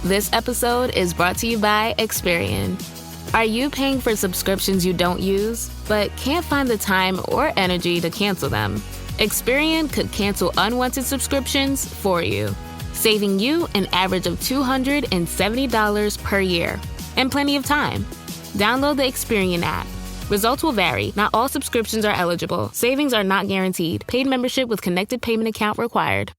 This episode is brought to you by Experian. Are you paying for subscriptions you don't use, but can't find the time or energy to cancel them? Experian could cancel unwanted subscriptions for you, saving you an average of $270 per year and plenty of time. Download the Experian app. Results will vary. Not all subscriptions are eligible. Savings are not guaranteed. Paid membership with connected payment account required.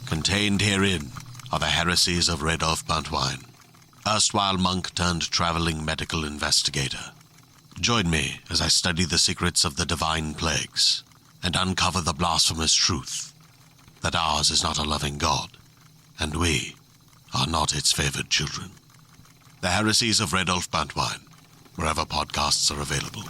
Contained herein are the heresies of Radolf Buntwine, erstwhile monk turned traveling medical investigator. Join me as I study the secrets of the divine plagues and uncover the blasphemous truth that ours is not a loving God, and we are not its favored children. The heresies of Radolf Buntwine, wherever podcasts are available.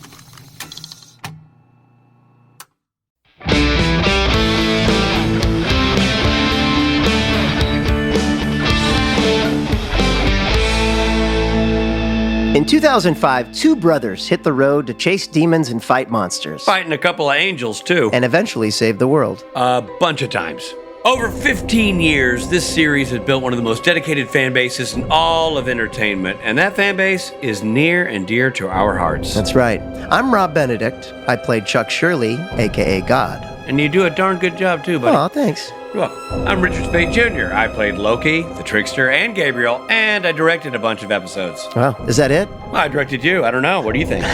In 2005, two brothers hit the road to chase demons and fight monsters. Fighting a couple of angels, too. And eventually save the world. A bunch of times. Over 15 years, this series has built one of the most dedicated fan bases in all of entertainment, and that fan base is near and dear to our hearts. That's right. I'm Rob Benedict. I played Chuck Shirley, a.k.a. God. And you do a darn good job, too, buddy. Oh, thanks. Well, I'm Richard Speight Jr. I played Loki, the Trickster, and Gabriel, and I directed a bunch of episodes. Wow, is that it? Well, I directed you. I don't know. What do you think?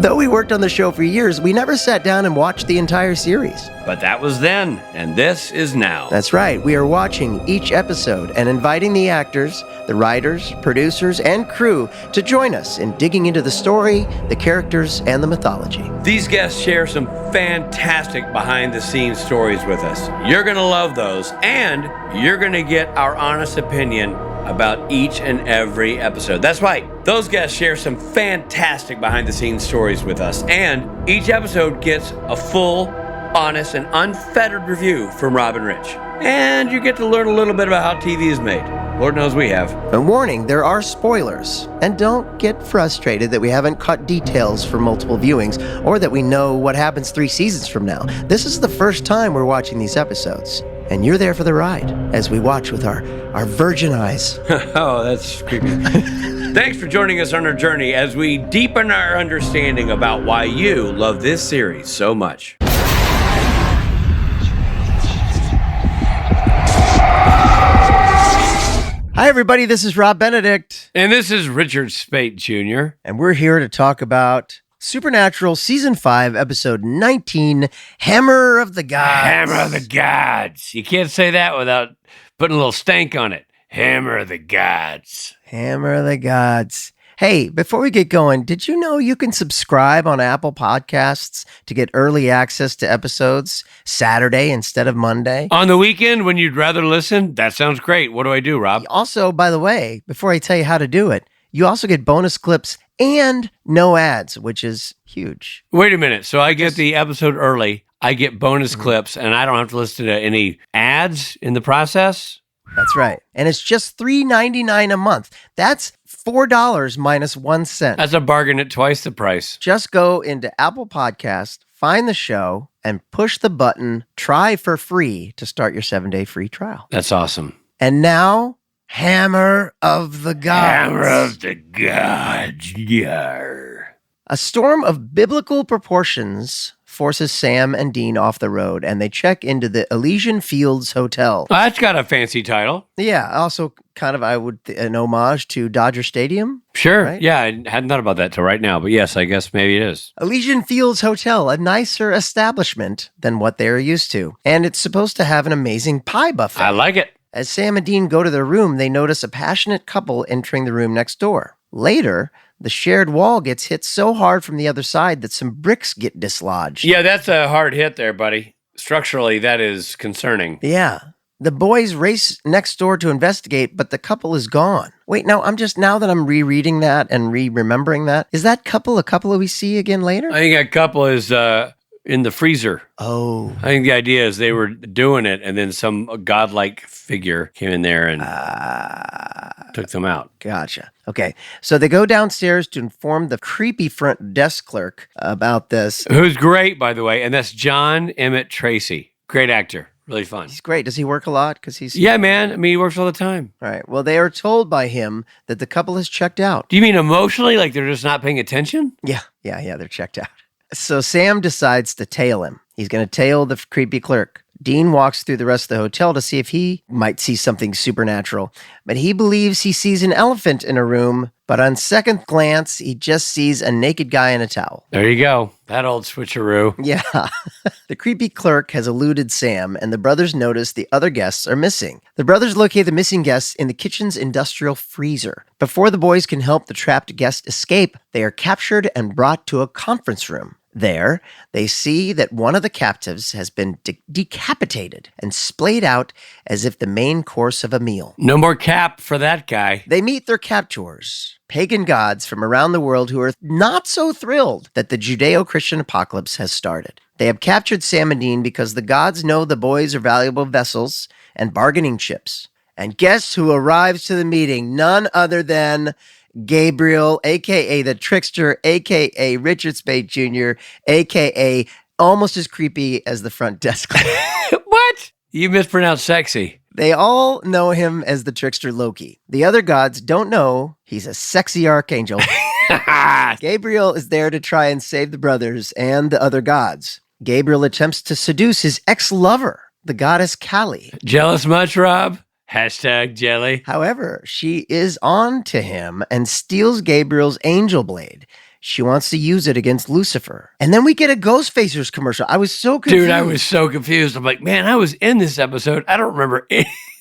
Though we worked on the show for years, we never sat down and watched the entire series. But that was then, and this is now. That's right. We are watching each episode and inviting the actors, the writers, producers, and crew to join us in digging into the story, the characters, and the mythology. These guests share some fantastic behind-the-scenes stories with us. You're going to love those, and you're going to get our honest opinion about each and every episode. That's right. Those guests share some fantastic behind-the-scenes stories with us, and each episode gets a full, honest, and unfettered review from Rob and Rich. And you get to learn a little bit about how TV is made. Lord knows we have. A warning, there are spoilers. And don't get frustrated that we haven't caught details for multiple viewings or that we know what happens 3 seasons from now. This is the first time we're watching these episodes. And you're there for the ride as we watch with our virgin eyes. Oh, that's creepy. Thanks for joining us on our journey as we deepen our understanding about why you love this series so much. Hi, everybody. This is Rob Benedict. And this is Richard Speight Jr. And we're here to talk about Supernatural Season 5, Episode 19, Hammer of the Gods. Hammer of the Gods. You can't say that without putting a little stank on it. Hammer of the Gods. Hammer of the Gods. Hey, before we get going, did you know you can subscribe on Apple Podcasts to get early access to episodes Saturday instead of Monday? On the weekend when you'd rather listen? That sounds great. What do I do, Rob? Also, by the way, before I tell you how to do it, you also get bonus clips and no ads, which is huge. Wait a minute. So I get the episode early, I get bonus clips, and I don't have to listen to any ads in the process? That's right. And it's just $3.99 a month. That's $4 minus 1 cent. That's a bargain at twice the price. Just go into Apple Podcast, find the show, and push the button, try for free to start your 7-day free trial. That's awesome. And now, Hammer of the Gods. Hammer of the Gods. Yar. A storm of biblical proportions forces Sam and Dean off the road, and they check into the Elysian Fields Hotel. Well, that's got a fancy title. Yeah, also kind of, an homage to Dodger Stadium. Sure. Right? Yeah, I hadn't thought about that till right now, but yes, I guess maybe it is. Elysian Fields Hotel, a nicer establishment than what they're used to. And it's supposed to have an amazing pie buffet. I like it. As Sam and Dean go to their room, they notice a passionate couple entering the room next door. Later, the shared wall gets hit so hard from the other side that some bricks get dislodged. Yeah, that's a hard hit there, buddy. Structurally, that is concerning. Yeah. The boys race next door to investigate, but the couple is gone. Wait, now that I'm rereading that and remembering that, is that couple a couple we see again later? I think that couple is in the freezer. Oh. I think the idea is they were doing it, and then some godlike figure came in there and took them out. Gotcha. Okay. So they go downstairs to inform the creepy front desk clerk about this. Who's great, by the way, and that's John Emmett Tracy. Great actor. Really fun. He's great. Does he work a lot? Because he's... Yeah, man. I mean, he works all the time. All right. Well, they are told by him that the couple has checked out. Do you mean emotionally? Like they're just not paying attention? Yeah. They're checked out. So Sam decides to tail him. He's going to tail the creepy clerk. Dean walks through the rest of the hotel to see if he might see something supernatural. But he believes he sees an elephant in a room. But on second glance, he just sees a naked guy in a towel. There you go. That old switcheroo. Yeah. The creepy clerk has eluded Sam, and the brothers notice the other guests are missing. The brothers locate the missing guests in the kitchen's industrial freezer. Before the boys can help the trapped guest escape, they are captured and brought to a conference room. There, they see that one of the captives has been decapitated and splayed out as if the main course of a meal. No more cap for that guy. They meet their captors, pagan gods from around the world who are not so thrilled that the Judeo-Christian apocalypse has started. They have captured Sam and Dean because the gods know the boys are valuable vessels and bargaining chips. And guess who arrives to the meeting? None other than Gabriel, a.k.a. the Trickster, a.k.a. Richard Speight Jr., a.k.a. almost as creepy as the front desk. What? You mispronounced sexy. They all know him as the Trickster Loki. The other gods don't know he's a sexy archangel. Gabriel is there to try and save the brothers and the other gods. Gabriel attempts to seduce his ex-lover, the goddess Kali. Jealous much, Rob? Hashtag jelly. However, she is on to him and steals Gabriel's angel blade. She wants to use it against Lucifer. And then we get a Ghostfacers commercial. I was so confused. Dude, I was so confused. I'm like, man, I was in this episode. I don't remember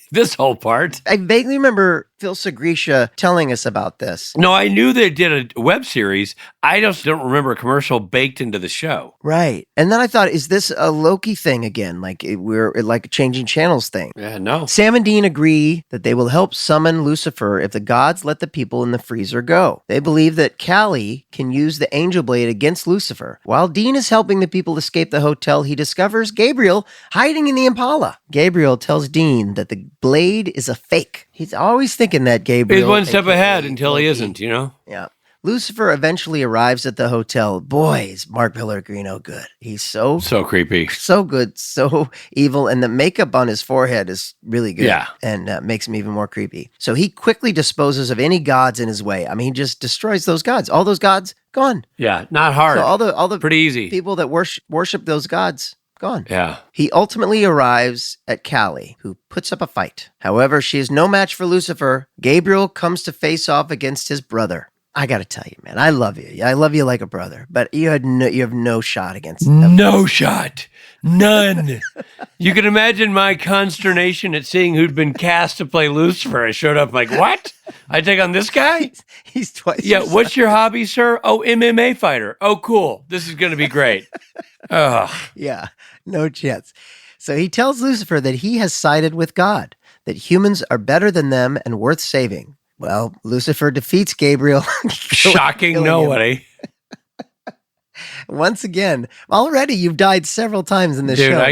this whole part. I vaguely remember Phil Segrisha telling us about this. No, I knew they did a web series. I just don't remember a commercial baked into the show. Right. And then I thought, is this a Loki thing again? Like we're like a changing channels thing. Yeah, no. Sam and Dean agree that they will help summon Lucifer if the gods let the people in the freezer go. They believe that Kali can use the angel blade against Lucifer. While Dean is helping the people escape the hotel, he discovers Gabriel hiding in the Impala. Gabriel tells Dean that the blade is a fake. He's always thinking that Gabriel... He's one step ahead until Loki. he isn't, you know? Yeah. Lucifer eventually arrives at the hotel. Boy, is Mark Pellegrino good. He's so creepy. So good, so evil, and the makeup on his forehead is really good. Yeah. And makes him even more creepy. So he quickly disposes of any gods in his way. I mean, he just destroys those gods. All those gods, gone. Yeah, not hard. So all the pretty easy people that worship those gods, gone. Yeah. He ultimately arrives at Kali, who puts up a fight. However, she is no match for Lucifer. Gabriel comes to face off against his brother. I got to tell you, man, I love you. I love you like a brother, but you have no shot against them. No shot. None. You can imagine my consternation at seeing who'd been cast to play Lucifer. I showed up like, what? I take on this guy? He's twice. Yeah, what's your hobby, sir? Oh, MMA fighter. Oh, cool. This is going to be great. Ugh. Yeah, no chance. So he tells Lucifer that he has sided with God, that humans are better than them and worth saving. Well, Lucifer defeats Gabriel. Shocking nobody. Once again, already you've died several times in this show.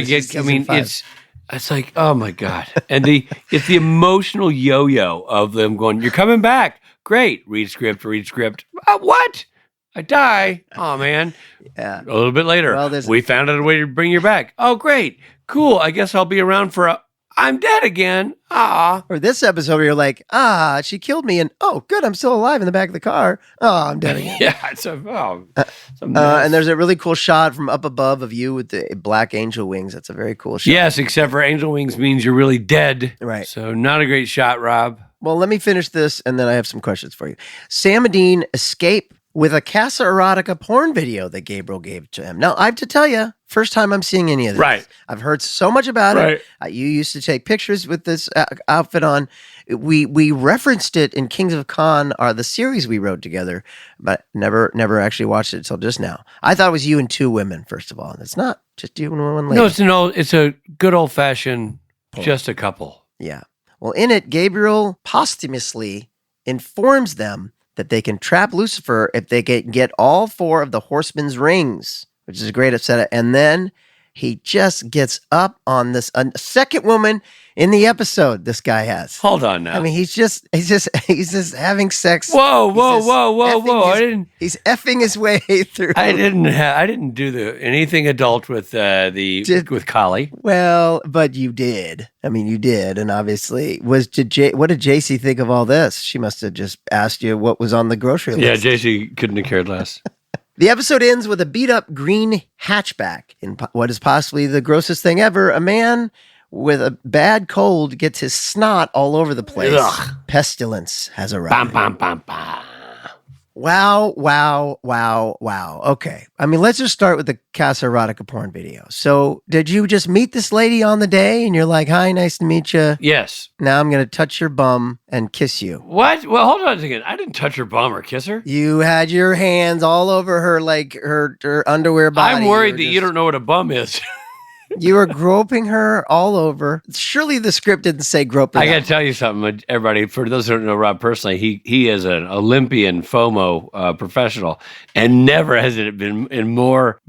It's like, oh my God. And it's the emotional yo-yo of them going, you're coming back. Great. Read script. What? I die. Oh, man. Yeah. A little bit later, we found out a way to bring you back. Oh, great. Cool. I guess I'll be around for I'm dead again. Ah. Or this episode where you're like, she killed me. And, oh, good, I'm still alive in the back of the car. Oh, I'm dead again. Yeah. It's a mess. And there's a really cool shot from up above of you with the black angel wings. That's a very cool shot. Yes, except for angel wings means you're really dead. Right. So not a great shot, Rob. Well, let me finish this, and then I have some questions for you. Sam and Dean escape with a Casa Erotica porn video that Gabriel gave to him. Now, I have to tell you, first time I'm seeing any of this. Right. I've heard so much about it. You used to take pictures with this outfit on. We referenced it in Kings of Con, the series we wrote together, but never actually watched it until just now. I thought it was you and two women, first of all, and it's not just you and one lady. No, it's a good old-fashioned, just a couple. Yeah. Well, in it, Gabriel posthumously informs them that they can trap Lucifer if they can get all four of the horsemen's rings, which is a great upset. And then He just gets up on this second woman in the episode. This guy has. Hold on now. I mean, he's just having sex. Whoa! He's effing his way through. I didn't do anything adult with with Kali. Well, but you did. I mean, you did, and obviously, what did JC think of all this? She must have just asked you what was on the grocery list. Yeah, JC couldn't have cared less. The episode ends with a beat-up green hatchback in what is possibly the grossest thing ever. A man with a bad cold gets his snot all over the place. Ugh. Pestilence has arrived. Bam, bam, bam, bam. Wow. Okay. I mean, let's just start with the Casa Erotica porn video. So, did you just meet this lady on the day and you're like, hi, nice to meet you? Yes. Now I'm going to touch your bum and kiss you. What? Well, hold on a second. I didn't touch her bum or kiss her. You had your hands all over her, like her underwear body. I'm worried that you don't know what a bum is. You were groping her all over. Surely the script didn't say grope her. I got to tell you something, everybody. For those who don't know Rob personally, he is an Olympian FOMO professional, and never has it been in more.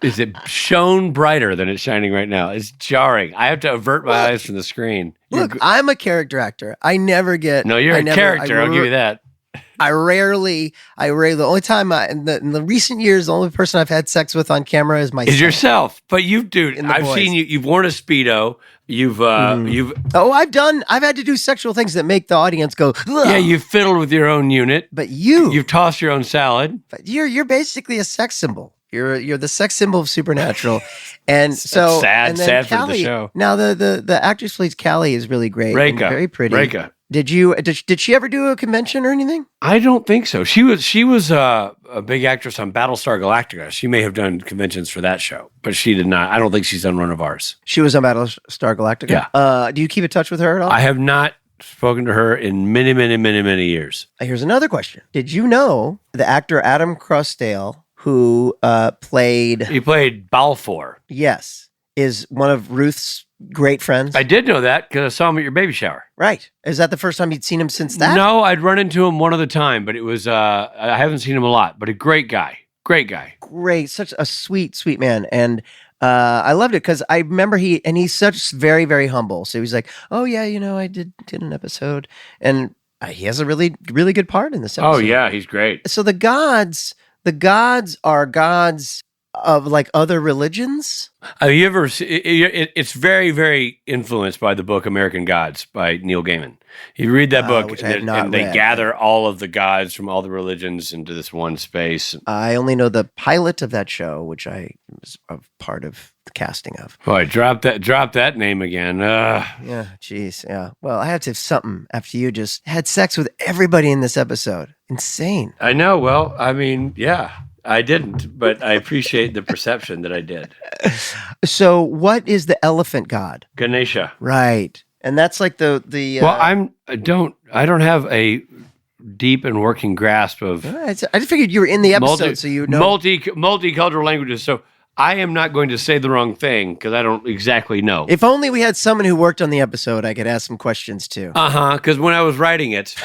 Is it shone brighter than it's shining right now? It's jarring. I have to avert my eyes from the screen. Look, I'm a character actor. I never get. No, you're a character. I'll give you that. I rarely, the only time in the recent years, the only person I've had sex with on camera is myself. Is yourself. But dude, I've seen you, you've worn a Speedo. You've I've had to do sexual things that make the audience go, ugh. Yeah, you've fiddled with your own unit. But you've tossed your own salad. But you're basically a sex symbol. You're the sex symbol of Supernatural. And so sad Callie, for the show. Now the actress plays Callie is really great. Reka. And very pretty. Reka. Did she ever do a convention or anything? I don't think so. She was a big actress on Battlestar Galactica. She may have done conventions for that show, but she did not. I don't think she's done one of ours. She was on Battlestar Galactica? Yeah. Do you keep in touch with her at all? I have not spoken to her in many, many, many, many years. Here's another question. Did you know the actor Adam Crosdale, who played... He played Balfour. Yes. Is one of Ruth's great friends? I did know that because I saw him at your baby shower. Right. Is that the first time you'd seen him since that? No, I'd run into him one other time, but it was, I haven't seen him a lot, but a great guy. Great guy. Great. Such a sweet, sweet man. And I loved it because I remember he's such very, very humble. So he was like, oh yeah, I did an episode. And he has a really, really good part in this episode. Oh yeah, he's great. So the gods are gods of like other religions. Have you ever? It's very, very influenced by the book American Gods by Neil Gaiman. You read that book, and they gather all of the gods from all the religions into this one space. I only know the pilot of that show, which I was a part of the casting of. Boy, drop that name again. Yeah, geez, yeah. Well, I have to have something after you just had sex with everybody in this episode. Insane. I know. Well, I mean, yeah. I didn't, but I appreciate the perception that I did. So what is the elephant god? Ganesha. Right. And that's like the Well, I don't have a deep and working grasp of I just figured you were in the episode so you know multicultural languages. So I am not going to say the wrong thing because I don't exactly know. If only we had someone who worked on the episode, I could ask some questions too. Because when I was writing it,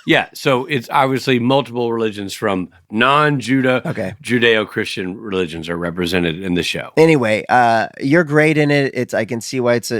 yeah, so it's obviously multiple religions from Judeo-Christian religions are represented in the show. Anyway, you're great in it. I can see why it's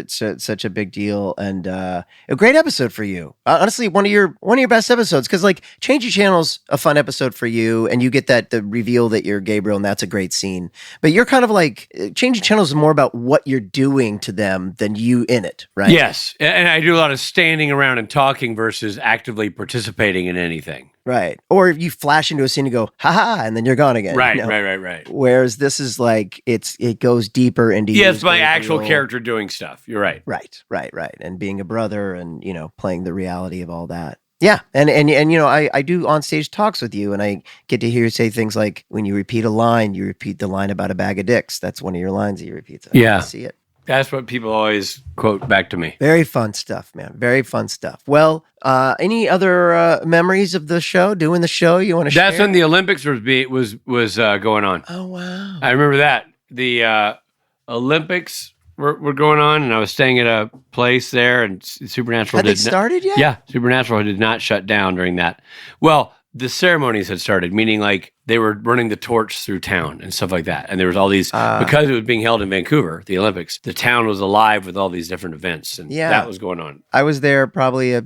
such a big deal, and a great episode for you. Honestly, one of your best episodes because like Change Your Channel's a fun episode for you, and you get the reveal that you're Gabriel, and that's a great scene. But you're kind of like Change Your Channel is more about what you're doing to them than you in it, right? Yes, and I do a lot of standing around and talking versus actively participating in anything. Right. Or you flash into a scene and go, ha, and then you're gone again. Right, right. Whereas this is like, it goes deeper into you. Yeah, it's my actual character doing stuff. You're right. Right. And being a brother and, playing the reality of all that. Yeah. And I do on stage talks with you and I get to hear you say things like, when you repeat a line, you repeat the line about a bag of dicks. That's one of your lines that you repeat. So yeah. I see it. That's what people always quote back to me. Very fun stuff, man. Very fun stuff. Well, any other memories of the show, doing the show you want to share? That's when the Olympics was going on. Oh, wow. I remember that. The Olympics were going on, and I was staying at a place there, and Supernatural Had they started yet? Yeah, Supernatural did not shut down during that. Well, the ceremonies had started, meaning like they were running the torch through town and stuff like that. And there was all these, because it was being held in Vancouver, the Olympics, the town was alive with all these different events. And that was going on. I was there probably,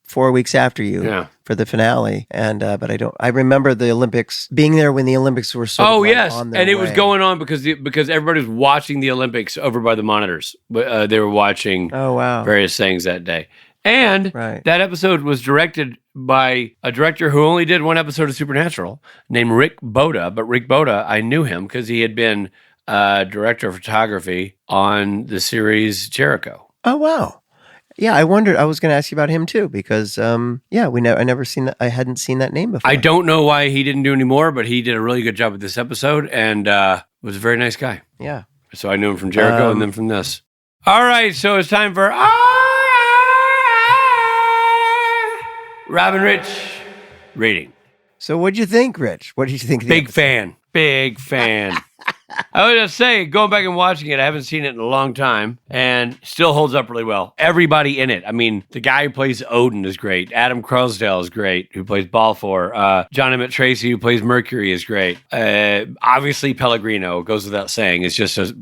4 weeks after you for the finale. And, but I remember the Olympics, being there when the Olympics were sort of on their and it way. was going on because everybody was watching the Olympics over by the monitors. They were watching various things that day. And that episode was directed by a director who only did one episode of Supernatural named Rick Boda. But Rick Boda, I knew him because he had been director of photography on the series Jericho. Oh, wow. Yeah, I wondered. I was going to ask you about him too because, I never seen that. I hadn't seen that name before. I don't know why he didn't do any more, but he did a really good job with this episode and was a very nice guy. Yeah. So I knew him from Jericho and then from this. All right, so it's time for Rob and Rich rating. So what'd you think, Rich? What did you think? Big fan. I would just say, going back and watching it, I haven't seen it in a long time, and still holds up really well. Everybody in it. I mean, the guy who plays Odin is great. Adam Crosdale is great, who plays Balfour. John Emmett Tracy, who plays Mercury, is great. Obviously, Pellegrino goes without saying. It's just a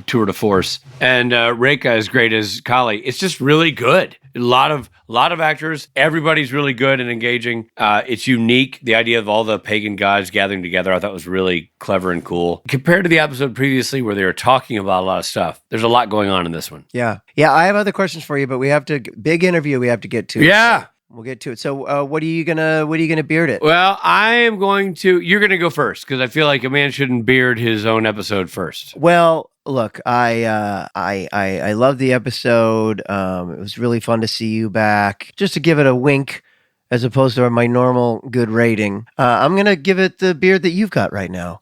tour de force. And Reka is great as Kali. It's just really good. A lot of actors. Everybody's really good and engaging. It's unique. The idea of all the pagan gods gathering together, I thought was really clever and cool. Compared to the episode previously where they were talking about a lot of stuff, there's a lot going on in this one. Yeah. I have other questions for you, but we have to big interview. We have to get to. Yeah. So we'll get to it. So, what are you gonna beard it? Well, I am going to. You're going to go first because I feel like a man shouldn't beard his own episode first. Well, look, I love the episode. It was really fun to see you back. Just to give it a wink, as opposed to my normal good rating, I'm gonna give it the beard that you've got right now.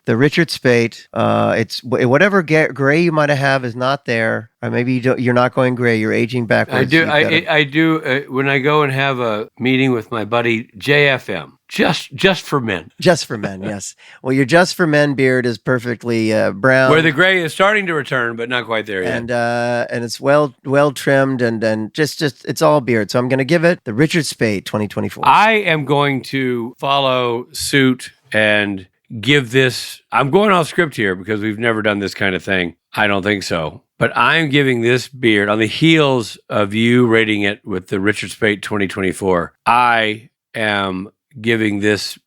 The Richard Speight. It's whatever gray you might have is not there, or maybe you're not going gray. You're aging backwards. I do. When I go and have a meeting with my buddy JFM. Just for men. Just for men, yes. Well, your Just for Men beard is perfectly brown. Where the gray is starting to return, but not quite there yet. And it's well trimmed and just it's all beard. So I'm going to give it the Richard Speight 2024. I am going to follow suit and give this. I'm going off script here because we've never done this kind of thing. I don't think so. But I'm giving this beard on the heels of you rating it with the Richard Speight 2024. I am giving this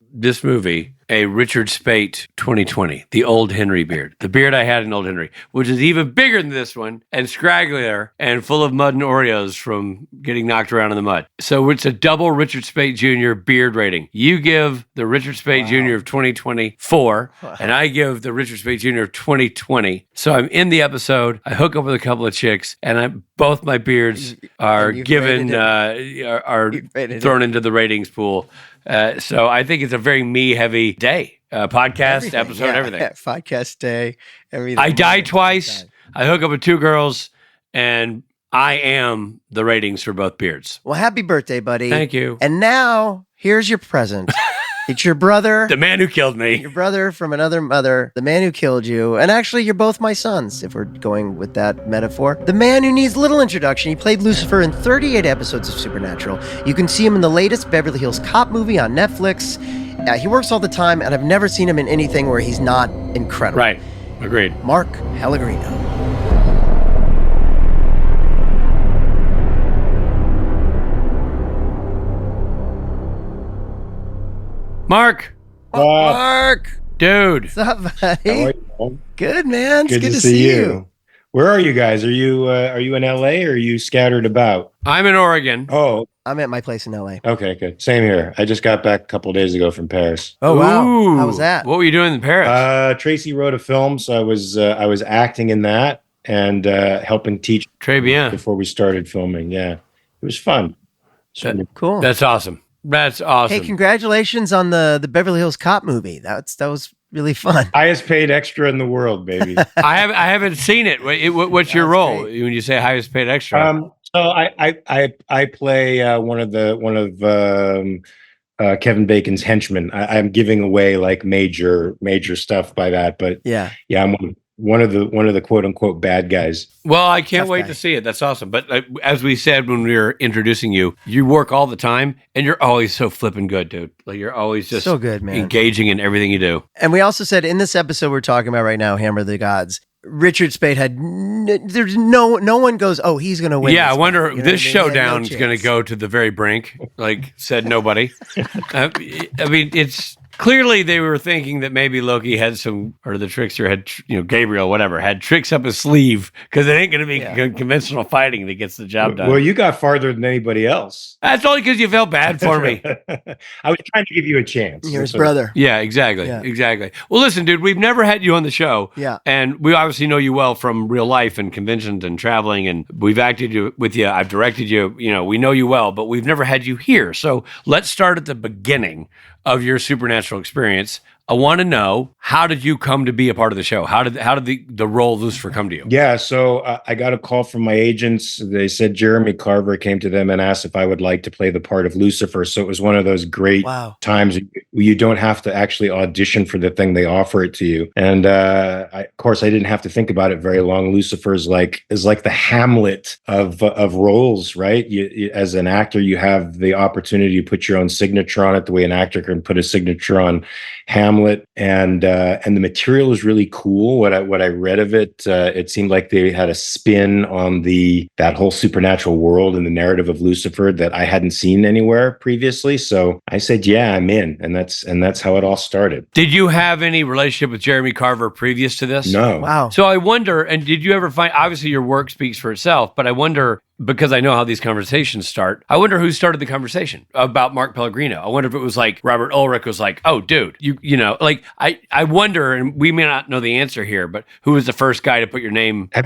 movie a Richard Speight 2020, the Old Henry beard. The beard I had in Old Henry, which is even bigger than this one and scragglier and full of mud and Oreos from getting knocked around in the mud. So it's a double Richard Speight Jr. beard rating. You give the Richard Speight Jr. of 2024, and I give the Richard Speight Jr. of 2020. So I'm in the episode, I hook up with a couple of chicks, and both my beards are given, are thrown into the ratings pool. So I think it's a very me-heavy day. Podcast, episode, everything. Podcast day, everything. I die twice. I hook up with two girls, and I am the ratings for both beards. Well, happy birthday, buddy. Thank you. And now, here's your present. It's your brother. The man who killed me. Your brother from another mother. The man who killed you. And actually, you're both my sons, if we're going with that metaphor. The man who needs little introduction. He played Lucifer in 38 episodes of Supernatural. You can see him in the latest Beverly Hills Cop movie on Netflix. He works all the time, and I've never seen him in anything where he's not incredible. Right. Agreed. Mark Pellegrino. Mark. Mark. Dude. What's up, buddy? How are you? Good, man. It's good to see you. Where are you guys? Are you in LA or are you scattered about? I'm in Oregon. Oh. I'm at my place in LA. Okay, good. Same here. I just got back a couple of days ago from Paris. Oh, wow. Ooh. How was that? What were you doing in Paris? Tracy wrote a film, so I was acting in that and helping teach Très bien. before we started filming. Yeah. It was fun. Cool. That's awesome. That's awesome. Hey, congratulations on the Beverly Hills Cop movie. That was really fun. Highest paid extra in the world, baby. I haven't seen it. What's your role when you say highest paid extra? So I play one of Kevin Bacon's henchmen. I'm giving away like major stuff by that, but yeah, I'm one of the quote unquote bad guys. Well, I can't Tough wait guy. to see it. That's awesome. But as we said when we were introducing you, you work all the time, and you're always so flipping good, dude. Like you're always just So good, man. engaging in everything you do. And we also said in this episode we're talking about right now, Hammer of the Gods, Richard Speight had there's no one goes, oh, he's going to win. Yeah, I this wonder fight. You know this what I mean? He had showdown no is going to chance. go to the very brink. Like said nobody. I mean, it's clearly they were thinking that maybe Loki had some, or the trickster had, Gabriel, whatever, had tricks up his sleeve because it ain't going to be conventional fighting that gets the job done. Well, you got farther than anybody else. That's only because you felt bad for me. I was trying to give you a chance. You're his brother. Yeah, exactly. Yeah. Exactly. Well, listen, dude, we've never had you on the show. Yeah. And we obviously know you well from real life and conventions and traveling, and we've acted with you. I've directed you. We know you well, but we've never had you here. So let's start at the beginning of your supernatural experience. I want to know, how did you come to be a part of the show? How did the role of Lucifer come to you? Yeah, so I got a call from my agents. They said Jeremy Carver came to them and asked if I would like to play the part of Lucifer. So it was one of those great times where you don't have to actually audition for the thing; they offer it to you. And of course, I didn't have to think about it very long. Lucifer is like the Hamlet of roles, right? You, as an actor, you have the opportunity to put your own signature on it, the way an actor can put a signature on Hamlet, and the material is really cool. What I read of it, it seemed like they had a spin on that whole supernatural world and the narrative of Lucifer that I hadn't seen anywhere previously. So I said, "Yeah, I'm in," and that's how it all started. Did you have any relationship with Jeremy Carver previous to this? No. Wow. So I wonder, and did you ever find? Obviously, your work speaks for itself, but I wonder, because I know how these conversations start, I wonder who started the conversation about Mark Pellegrino. I wonder if it was like Robert Ulrich was like, "Oh, dude, like I wonder," and we may not know the answer here, but who was the first guy to put your name? Have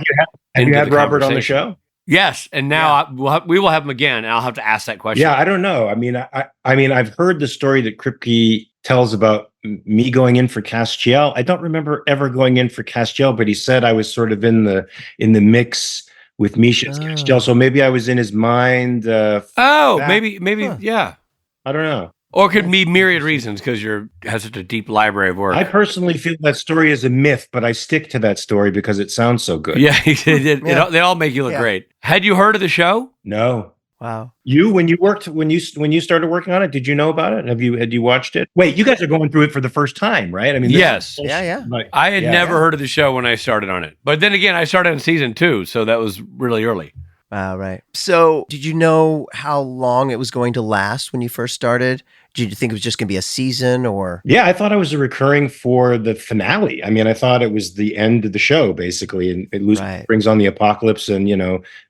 you had Robert on the show? Yes, and now we will have him again, and I'll have to ask that question. Yeah, I don't know. I mean, I've heard the story that Kripke tells about me going in for Castiel. I don't remember ever going in for Castiel, but he said I was sort of in the mix with Misha Castiel, so maybe I was in his mind. Maybe, yeah. I don't know. Or it could be myriad reasons because you have such a deep library of work. I personally feel that story is a myth, but I stick to that story because it sounds so good. Yeah, they all make you look great. Had you heard of the show? No. Wow. When you started working on it, did you know about it? Had you watched it? Wait, you guys are going through it for the first time, right? I mean, yes. Yeah. I had never heard of the show when I started on it. But then again, I started in season 2, so that was really early. Wow, right. So did you know how long it was going to last when you first started? Did you think it was just going to be a season or? Yeah, I thought I was recurring for the finale. I mean, I thought it was the end of the show, basically. And it brings on the apocalypse and,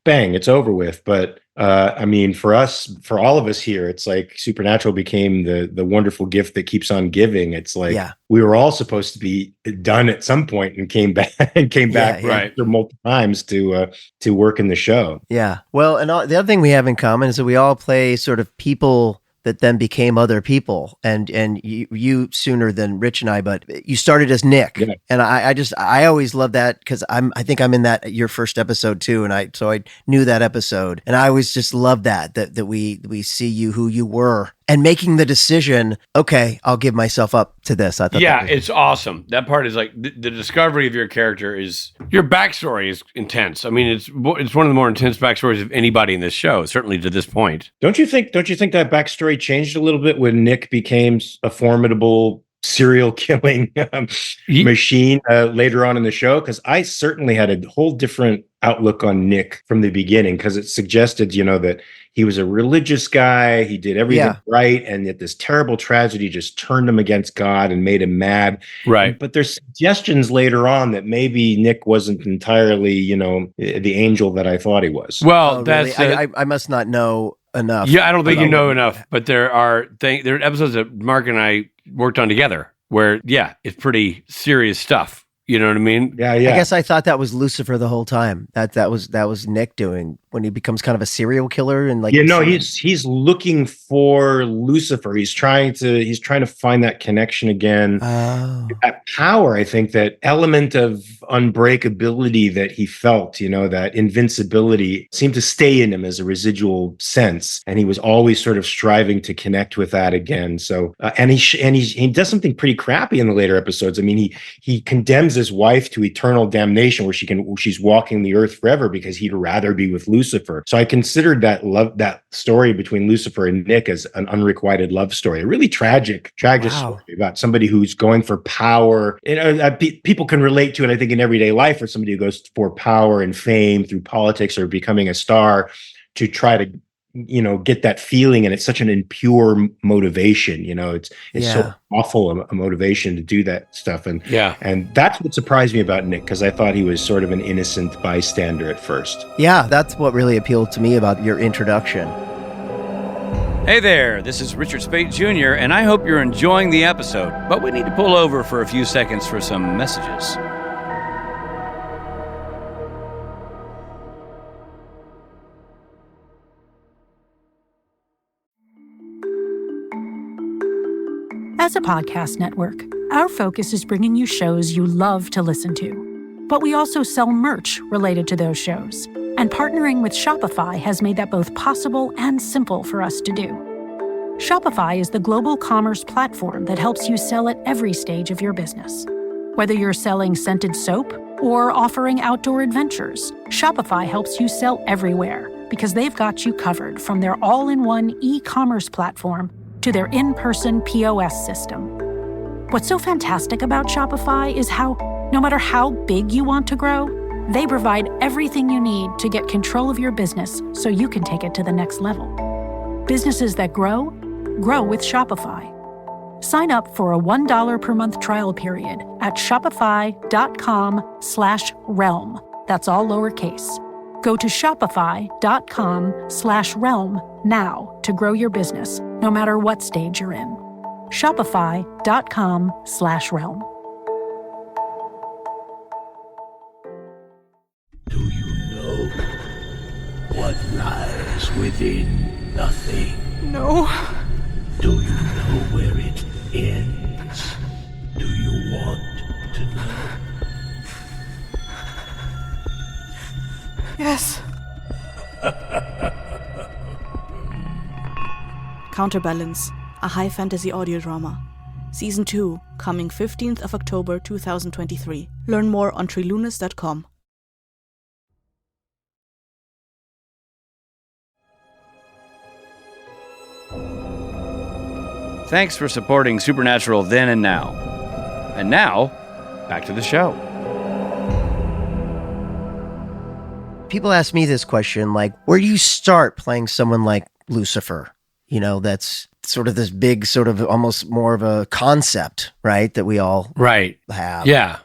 bang, it's over with. But I mean, for all of us here, it's like Supernatural became the wonderful gift that keeps on giving. It's like we were all supposed to be done at some point and came back right multiple times to work in the show. Yeah. Well, and the other thing we have in common is that we all play sort of people that then became other people, and you sooner than Rich and I, but you started as Nick, and I always love that because I think I'm in that your first episode too, and I knew that episode, and I always just love that we see you who you were and making the decision. Okay, I'll give myself up to this. I thought, it's awesome. That part is like the discovery of your character is your backstory is intense. I mean, it's one of the more intense backstories of anybody in this show, certainly to this point. Don't you think that backstory changed a little bit when Nick became a formidable serial killing machine later on in the show? Because I certainly had a whole different outlook on Nick from the beginning, because it suggested, that he was a religious guy, he did everything right, and yet this terrible tragedy just turned him against God and made him mad. Right. But there's suggestions later on that maybe Nick wasn't entirely, the angel that I thought he was. Well, that's really? I must not know enough. Yeah, I don't think you know enough, but there are episodes that Mark and I worked on together where, it's pretty serious stuff. You know what I mean? Yeah. I guess I thought that was Lucifer the whole time. That was Nick doing when he becomes kind of a serial killer and like. He's looking for Lucifer. He's trying to find that connection again. Oh. That power, I think, that element of unbreakability that he felt, that invincibility seemed to stay in him as a residual sense, and he was always sort of striving to connect with that again. So, and he does something pretty crappy in the later episodes. I mean, he condemns his wife to eternal damnation where she's walking the earth forever because he'd rather be with Lucifer. So I considered that story between Lucifer and Nick as an unrequited love story, a really tragic story about somebody who's going for power. People can relate to it, I think, in everyday life, for somebody who goes for power and fame through politics or becoming a star to try to get that feeling, and it's such an impure motivation. It's so awful a motivation to do that stuff, and that's what surprised me about Nick, because I thought he was sort of an innocent bystander at first. Yeah, that's what really appealed to me about your introduction. Hey there, this is Richard Speight Jr., and I hope you're enjoying the episode, but we need to pull over for a few seconds for some messages. As a podcast network, our focus is bringing you shows you love to listen to. But we also sell merch related to those shows. And partnering with Shopify has made that both possible and simple for us to do. Shopify is the global commerce platform that helps you sell at every stage of your business. Whether you're selling scented soap or offering outdoor adventures, Shopify helps you sell everywhere because they've got you covered, from their all-in-one e-commerce platform to their in-person POS system. What's so fantastic about Shopify is how, no matter how big you want to grow, they provide everything you need to get control of your business so you can take it to the next level. Businesses that grow with Shopify. Sign up for a $1 per month trial period at shopify.com/realm. That's all lowercase. Go to shopify.com/realm now to grow your business, no matter what stage you're in. Shopify.com/realm. Do you know what lies within nothing? No. Do you know where it ends? Do you want to know? Yes. Counterbalance, a high fantasy audio drama. Season 2, coming 15th of October 2023. Learn more on trilunas.com. Thanks for supporting Supernatural then and now. And now, back to the show. People ask me this question, like, where do you start playing someone like Lucifer? That's sort of this big, sort of almost more of a concept, right? That we all have. Yeah.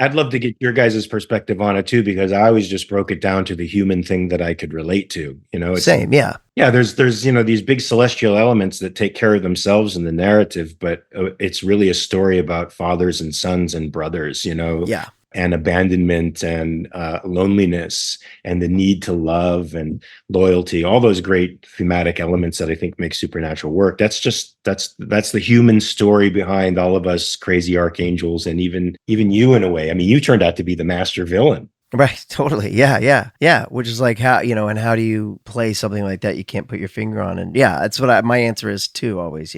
I'd love to get your guys' perspective on it too, because I always just broke it down to the human thing that I could relate to. Same, yeah. Yeah, there's these big celestial elements that take care of themselves in the narrative, but it's really a story about fathers and sons and brothers, Yeah. And abandonment and loneliness and the need to love and loyalty, all those great thematic elements that I think make Supernatural work. That's the human story behind all of us crazy archangels, and even you, in a way. I mean, you turned out to be the master villain. Right, totally. Yeah. Which is like how, and how do you play something like that you can't put your finger on? And yeah, that's what my answer is too, always.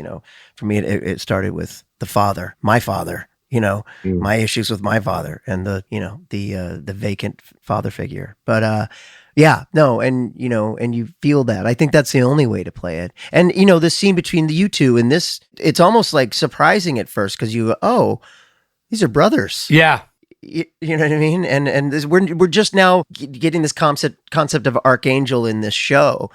For me, it started with the father, my father. My issues with my father and the vacant father figure. But and you feel that. I think that's the only way to play it. And the scene between you two in this, it's almost like surprising at first, because these are brothers. Yeah. You know what I mean? And we're just now getting this concept of Archangel in this show.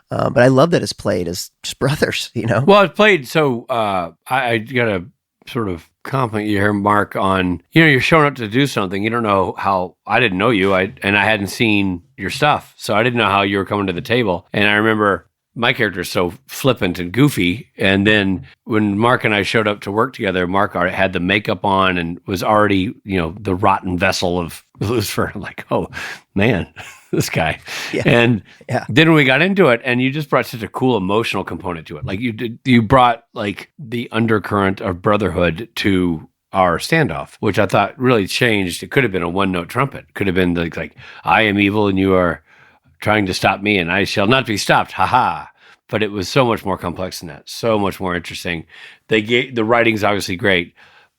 But I love that it's played as just brothers, Well, it's played so I got to sort of compliment you here, Mark, on, you're showing up to do something. You don't know how, I didn't know you, and I hadn't seen your stuff, so I didn't know how you were coming to the table. And I remember my character is so flippant and goofy, and then when Mark and I showed up to work together, Mark already had the makeup on and was already, the rotten vessel of Lucifer. I'm like, oh man, this guy. Yeah. And then when we got into it, and you just brought such a cool emotional component to it. Like you brought like the undercurrent of brotherhood to our standoff, which I thought really changed. It could have been a one-note trumpet. Could have been like, I am evil and you are trying to stop me, and I shall not be stopped. Ha. But it was so much more complex than that. So much more interesting. The writing's obviously great,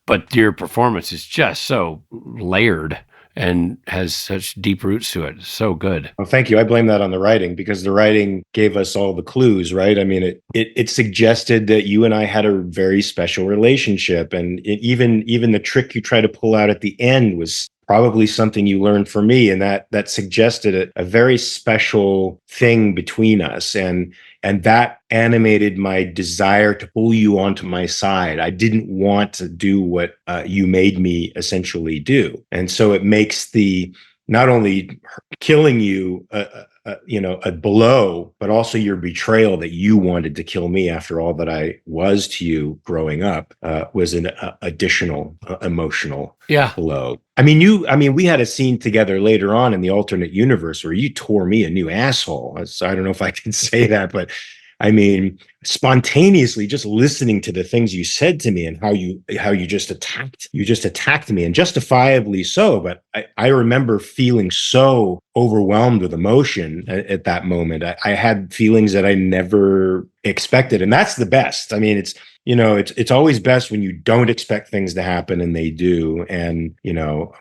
but your performance is just so layered and has such deep roots to it. So good. Well, thank you. I blame that on the writing, because the writing gave us all the clues, right? I mean, it suggested that you and I had a very special relationship, and even the trick you try to pull out at the end was probably something you learned from me, and that suggested a very special thing between us, and that animated my desire to pull you onto my side. I didn't want to do what you made me essentially do, and so it makes the not only killing you a blow, but also your betrayal that you wanted to kill me after all that I was to you growing up was an additional emotional blow. I mean, we had a scene together later on in the alternate universe where you tore me a new asshole. So I don't know if I can say that, but I mean, spontaneously just listening to the things you said to me and how you just attacked me, and justifiably so. But I remember feeling so overwhelmed with emotion at that moment. I had feelings that I never expected, and that's the best. I mean, it's always best when you don't expect things to happen and they do. And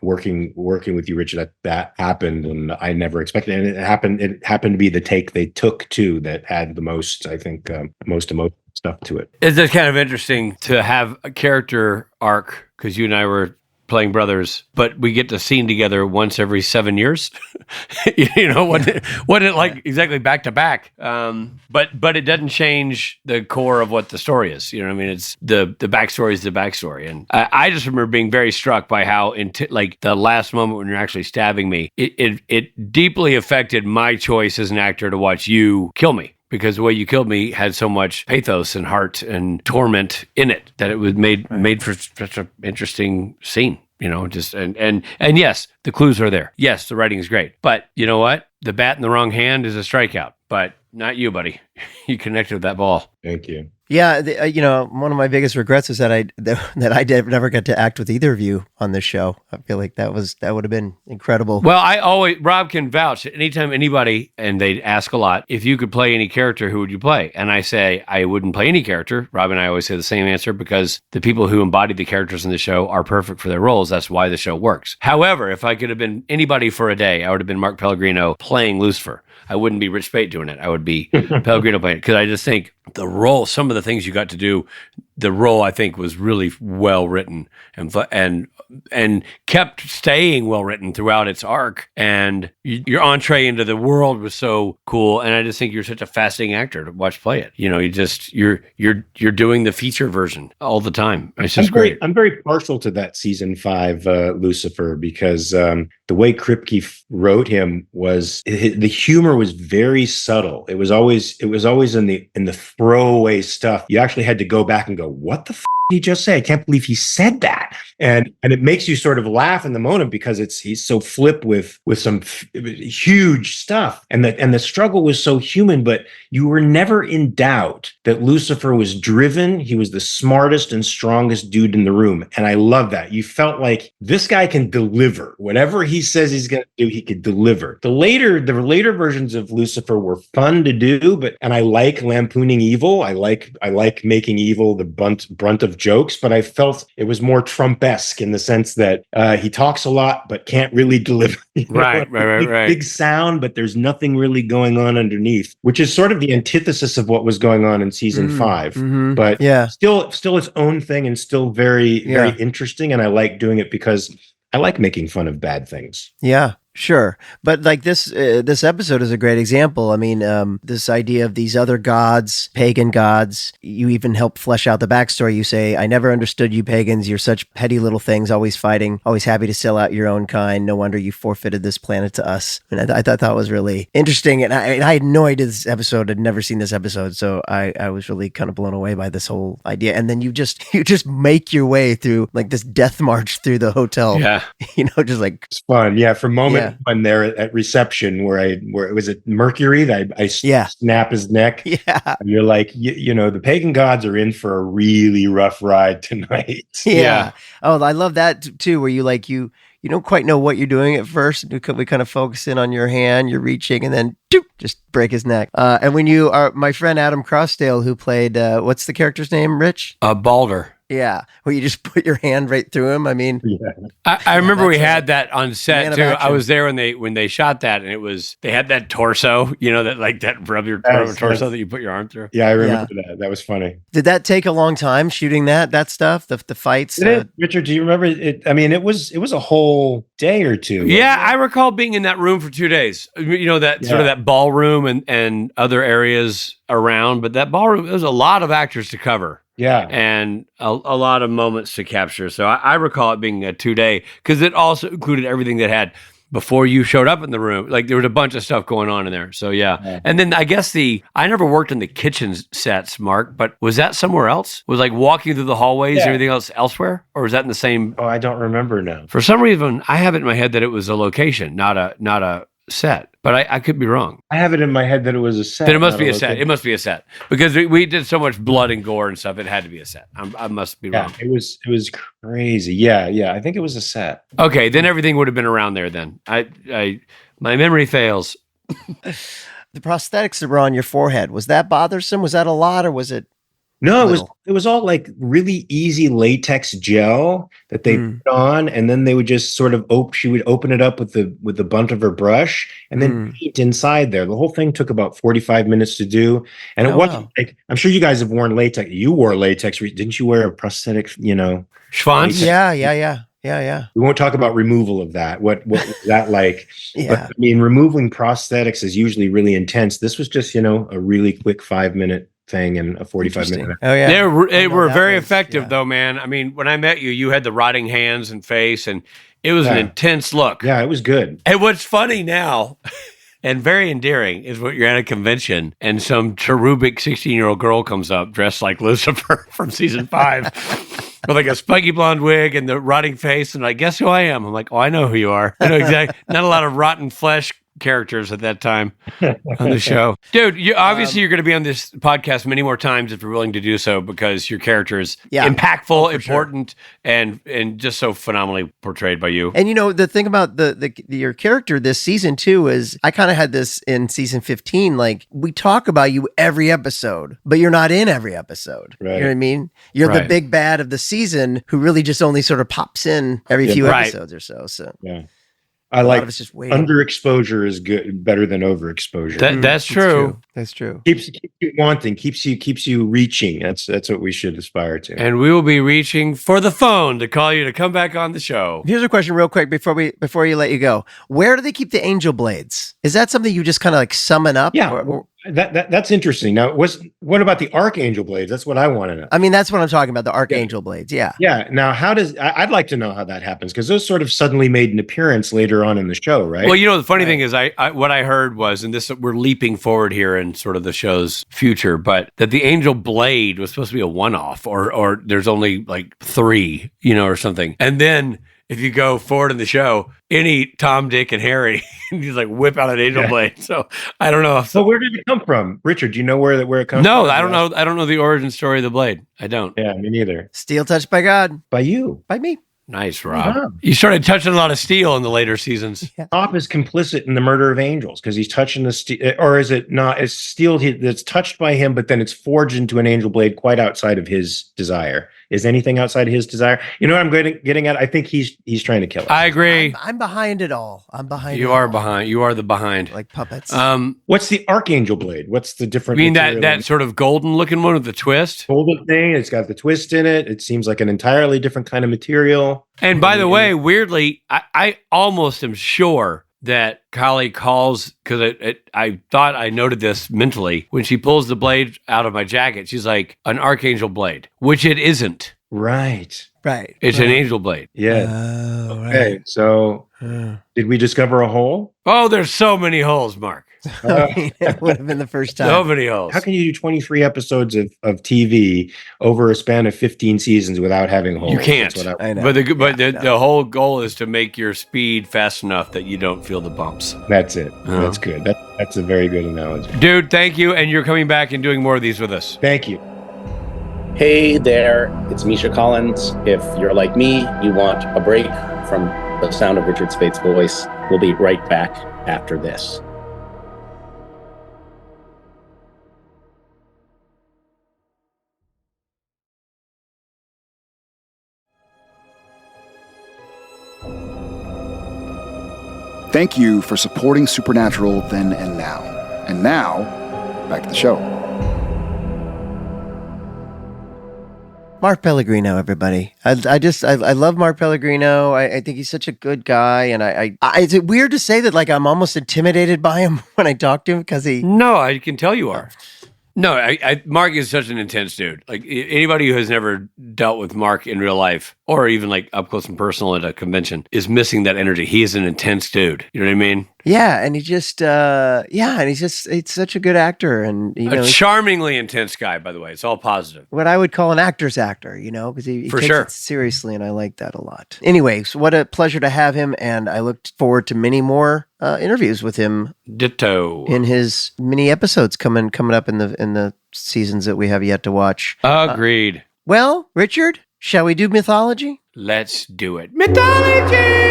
working with you, Richard, that happened, and I never expected it. And it happened to be the take they took too that had the most, I think, most emotional stuff to it. It's just kind of interesting to have a character arc, because you and I were playing brothers, but we get to scene together once every 7 years. Wasn't it like exactly back to back? But it doesn't change the core of what the story is. You know what I mean? It's the backstory is the backstory. And I just remember being very struck by how like the last moment when you're actually stabbing me, it deeply affected my choice as an actor to watch you kill me. Because the way you killed me had so much pathos and heart and torment in it that it was made for such an interesting scene. And yes, the clues are there. Yes, the writing is great. But you know what? The bat in the wrong hand is a strikeout. But not you, buddy. You connected with that ball. Thank you. Yeah, one of my biggest regrets is that I never got to act with either of you on this show. I feel like that would have been incredible. Well, Rob can vouch. Anytime anybody, and they ask a lot, if you could play any character, who would you play? And I say, I wouldn't play any character. Rob and I always say the same answer, because the people who embody the characters in the show are perfect for their roles. That's why the show works. However, if I could have been anybody for a day, I would have been Mark Pellegrino playing Lucifer. I wouldn't be Rich Speight doing it. I would be Pellegrino playing it, because I just think the role, some of the things you got to do, the role I think was really well written and kept staying well written throughout its arc. And your entree into the world was so cool. And I just think you're such a fascinating actor to watch play it. You're doing the feature version all the time. It's just great. I'm very partial to that season 5 Lucifer, because the way Kripke wrote him was the humor was very subtle. It was always in the throwaway stuff. You actually had to go back and go, what the f did he just say? I can't believe he said that. And it makes you sort of laugh in the moment, because he's so flip with some huge stuff. And the struggle was so human, but you were never in doubt that Lucifer was driven. He was the smartest and strongest dude in the room. And I love that. You felt like this guy can deliver. Whatever he says he's going to do, he could deliver. The later versions of Lucifer were fun to do, and I like lampooning evil. I like making evil the brunt of jokes, but I felt it was more Trump-esque in the sense that he talks a lot but can't really deliver. Right. Big sound, but there's nothing really going on underneath, which is sort of the antithesis of what was going on in season 5. Mm-hmm. But still its own thing, and still very interesting. And I like doing it because I like making fun of bad things. Yeah. Sure. But like this episode is a great example. I mean, this idea of these other gods, pagan gods, you even help flesh out the backstory. You say, I never understood you pagans. You're such petty little things, always fighting, always happy to sell out your own kind. No wonder you forfeited this planet to us. And I thought that was really interesting. And I had no idea this episode. I'd never seen this episode. So I was really kind of blown away by this whole idea. And then you just make your way through like this death march through the hotel. Yeah. Just like. It's fun. Yeah. For a moment. Yeah. When they're at reception, where it was at Mercury, I snap his neck. Yeah, and you're like, the pagan gods are in for a really rough ride tonight. Yeah. Oh, I love that too. Where you don't quite know what you're doing at first. We kind of focus in on your hand, you're reaching, and then just break his neck. And when you are my friend Adam Crossdale, who played what's the character's name, Rich? Balder. Yeah, where you just put your hand right through him. I mean, I remember we had that on set too. I action. was there when they shot that, and they had that torso, that rubber torso that you put your arm through. Yeah, I remember that. That was funny. Did that take a long time shooting that stuff? The fights? Richard, do you remember it? I mean, it was a whole day or two. Yeah, I recall being in that room for 2 days. Sort of that ballroom and other areas around, but that ballroom, there was a lot of actors to cover. Yeah. And a lot of moments to capture. So I recall it being a 2-day, because it also included everything that had before you showed up in the room. Like, there was a bunch of stuff going on in there. So yeah. And then I guess I never worked in the kitchen sets, Mark, but was that somewhere else? Was like walking through the hallways and everything else elsewhere? Or was that in the same? Oh, I don't remember now. For some reason, I have it in my head that it was a location, not a set, but I could be wrong. I have it in my head that it was a set. Then it must be a set. It must be a set, because we did so much blood and gore and stuff. It had to be a set. I must be wrong. It was crazy. Yeah. I think it was a set. Okay, then everything would have been around there. Then my memory fails. The prosthetics that were on your forehead, was that bothersome? Was that a lot, or was it? No, it was all like really easy latex gel that they put on, and then they would just sort of she would open it up with the bunt of her brush and then paint inside there. The whole thing took about 45 minutes to do, and it wasn't like, I'm sure you guys have worn latex. You wore latex, didn't you? Wear a prosthetic, Schwanz? Yeah. We won't talk about removal of that. What was that like? But, I mean, removing prosthetics is usually really intense. This was just, a really quick 5-minute thing and a 45-minute. Oh yeah, they were very effective though, man. I mean, when I met you, you had the rotting hands and face, and it was an intense look. Yeah, it was good. And what's funny now and very endearing is when you're at a convention and some cherubic 16-year-old girl comes up dressed like Lucifer from season 5 with like a spiky blonde wig and the rotting face, and like, guess who I am? I'm like, oh, I know who you are. I know exactly. Not a lot of rotten flesh characters at that time on the show. Dude, you're going to be on this podcast many more times if you're willing to do so, because your character is impactful, important, and just so phenomenally portrayed by you. And the thing about your character this season too is, I kind of had this in season 15, like, we talk about you every episode, but you're not in every episode. Right. You know what I mean? You're the big bad of the season who really just only sort of pops in every few episodes or so. So yeah. I like underexposure is better than overexposure. That's true. That's true. Keeps you wanting, keeps you reaching. That's what we should aspire to. And we will be reaching for the phone to call you to come back on the show. Here's a question real quick before you let you go. Where do they keep the angel blades? Is that something you just kind of like summon up? Yeah. That's interesting. Now, what about the Archangel blades? That's what I want to know. I mean, that's what I'm talking about, the Archangel blades. Yeah. Yeah. Now, I'd like to know how that happens, because those sort of suddenly made an appearance later on in the show, right? Well, the funny thing is, what I heard was, and we're leaping forward here in sort of the show's future, but that the Angel blade was supposed to be a one-off, or there's only like 3, or something. And then if you go forward in the show, any Tom, Dick, and Harry, he's like whip out an angel blade. So I don't know. So where did it come from, Richard? Do you know where it comes from? No, I don't know. I don't know the origin story of the blade. I don't. Yeah, me neither. Steel touched by God. By you. By me. Nice, Rob. Yeah. You started touching a lot of steel in the later seasons. Yeah. Top is complicit in the murder of angels because he's touching the steel, or is it not? It's steel that's touched by him, but then it's forged into an angel blade quite outside of his desire. Is anything outside of his desire? You know what I'm getting at? I think he's trying to kill us. I agree. I'm behind it all. I'm behind. You are behind. You are the behind. Like puppets. What's the Archangel blade? What's the difference? You mean that sort of golden looking one with the twist? Golden thing. It's got the twist in it. It seems like an entirely different kind of material. And by the way, weirdly, I almost am sure that Kali calls, because I thought I noted this mentally, when she pulls the blade out of my jacket, she's like, an Archangel blade, which it isn't. Right. It's an angel blade. Yeah. Okay. Right. So did we discover a hole? Oh, there's so many holes, Mark. It would have been the first time. So many holes. How can you do 23 episodes of TV over a span of 15 seasons without having holes? You can't. I know. But the whole goal is to make your speed fast enough that you don't feel the bumps. That's it. That's good. That's a very good analogy. Dude, thank you. And you're coming back and doing more of these with us. Thank you. Hey there, it's Misha Collins. If you're like me, you want a break from the sound of Richard Speight's voice, we'll be right back after this. Thank you for supporting Supernatural then and now. And now, back to the show. Mark Pellegrino, everybody. I love Mark Pellegrino. I think he's such a good guy, and I is it weird to say that like I'm almost intimidated by him when I talk to him because he? No, I can tell you are. No, Mark is such an intense dude. Like anybody who has never dealt with Mark in real life, or even like up close and personal at a convention, is missing that energy. He is an intense dude. You know what I mean? Yeah, and he just, and it's such a good actor, and a charmingly intense guy. By the way, it's all positive. What I would call an actor's actor, because he takes it seriously, and I like that a lot. Anyway, so what a pleasure to have him, and I look forward to many more interviews with him. Ditto. In his mini episodes coming up in the seasons that we have yet to watch. Agreed. Well, Richard, shall we do mythology? Let's do it. Mythology.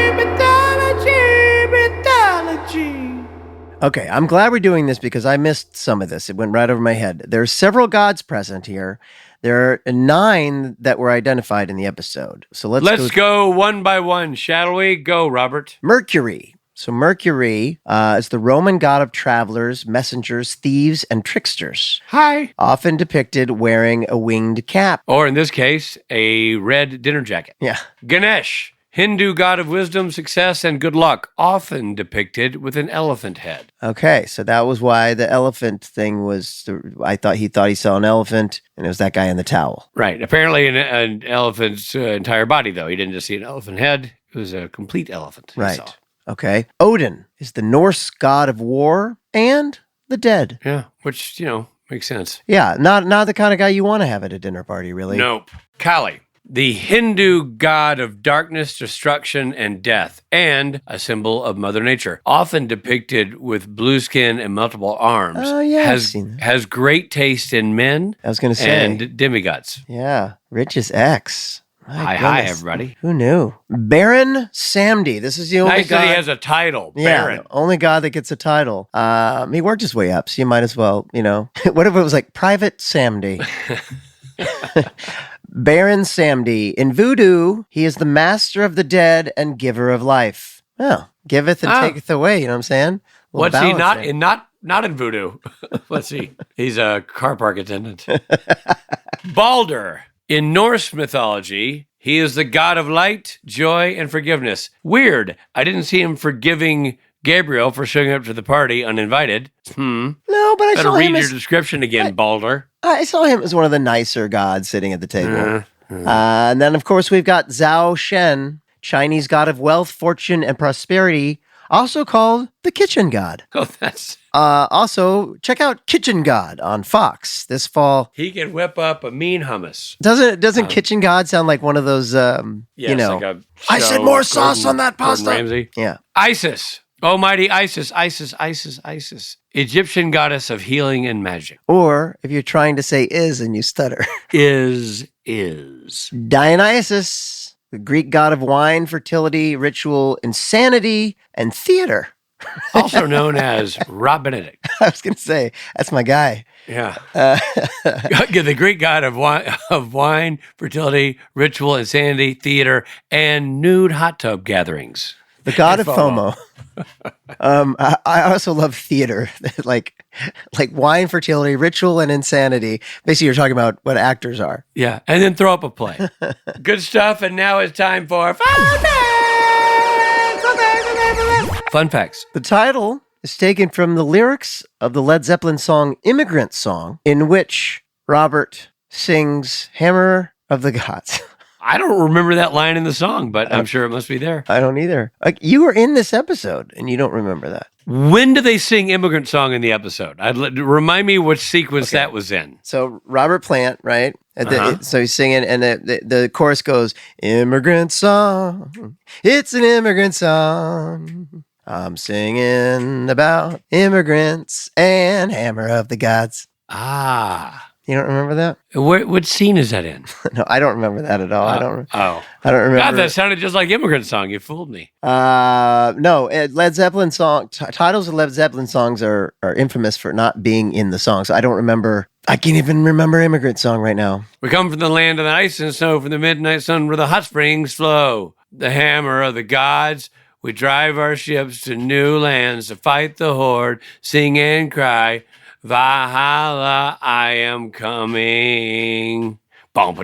Okay, I'm glad we're doing this because I missed some of this. It went right over my head. There are several gods present here. There are 9 that were identified in the episode. So let's go one by one, shall we? Go, Robert. Mercury. So Mercury is the Roman god of travelers, messengers, thieves, and tricksters. Hi. Often depicted wearing a winged cap. Or in this case, a red dinner jacket. Yeah. Ganesh, Hindu god of wisdom, success, and good luck, often depicted with an elephant head. Okay, so that was why the elephant thing was, I thought he saw an elephant, and it was that guy in the towel. Right. Apparently an elephant's entire body, though. He didn't just see an elephant head. It was a complete elephant. Right. Okay. Odin is the Norse god of war and the dead. Yeah, which, makes sense. Yeah, not the kind of guy you want to have at a dinner party, really. Nope. Kali, the Hindu god of darkness, destruction, and death, and a symbol of Mother Nature, often depicted with blue skin and multiple arms. Oh, yeah, I've seen that. Has great taste in men. I was going to say. And demigods. Yeah, rich as X. Hi, everybody. Who knew? Baron Samedi. This is the only nice god. That he has a title. Baron. Yeah, the only god that gets a title. He worked his way up, so you might as well, What if it was like Private Samedi? Baron Samedi. In voodoo, he is the master of the dead and giver of life. Oh, giveth and taketh away, you know what I'm saying? What's he not in? Not in voodoo. Let's see. He's a car park attendant. Balder. In Norse mythology, he is the god of light, joy, and forgiveness. Weird. I didn't see him forgiving Gabriel for showing up to the party uninvited. No, but I saw him read your description again, Balder. I saw him as one of the nicer gods sitting at the table. And then, of course, we've got Zhao Shen, Chinese god of wealth, fortune, and prosperity, also called the kitchen god. Oh, that's... Also, check out Kitchen God on Fox this fall. He can whip up a mean hummus. Doesn't Kitchen God sound like one of those, like I said more sauce on that pasta. Ramsay. Yeah. Isis. Almighty Isis. Egyptian goddess of healing and magic. Or, if you're trying to say is and you stutter. is. Dionysus, the Greek god of wine, fertility, ritual, insanity, and theater. Also known as Rob Benedict. I was going to say, that's my guy. Yeah. The Greek god of wine, fertility, ritual, insanity, theater, and nude hot tub gatherings. The god of FOMO. I also love theater, like wine, fertility, ritual, and insanity. Basically, you're talking about what actors are. Yeah, and then throw up a play. Good stuff, and now it's time for Fun facts. The title is taken from the lyrics of the Led Zeppelin song Immigrant Song, in which Robert sings Hammer of the Gods. I don't remember that line in the song, but I'm sure it must be there. I don't either. You were in this episode, and you don't remember that. When do they sing Immigrant Song in the episode? Remind me which sequence that was in. So Robert Plant, right? So he's singing, and the chorus goes, Immigrant Song, it's an immigrant song. I'm singing about immigrants and Hammer of the Gods. Ah. You don't remember that? What scene is that in? No, I don't remember that at all. I don't remember. God, that sounded just like Immigrant Song. You fooled me. No, Led Zeppelin song titles of Led Zeppelin songs are infamous for not being in the song. So I don't remember. I can't even remember Immigrant Song right now. We come from the land of the ice and snow, from the midnight sun where the hot springs flow. The Hammer of the Gods. We drive our ships to new lands to fight the horde, sing and cry, Valhalla, I am coming. Wow,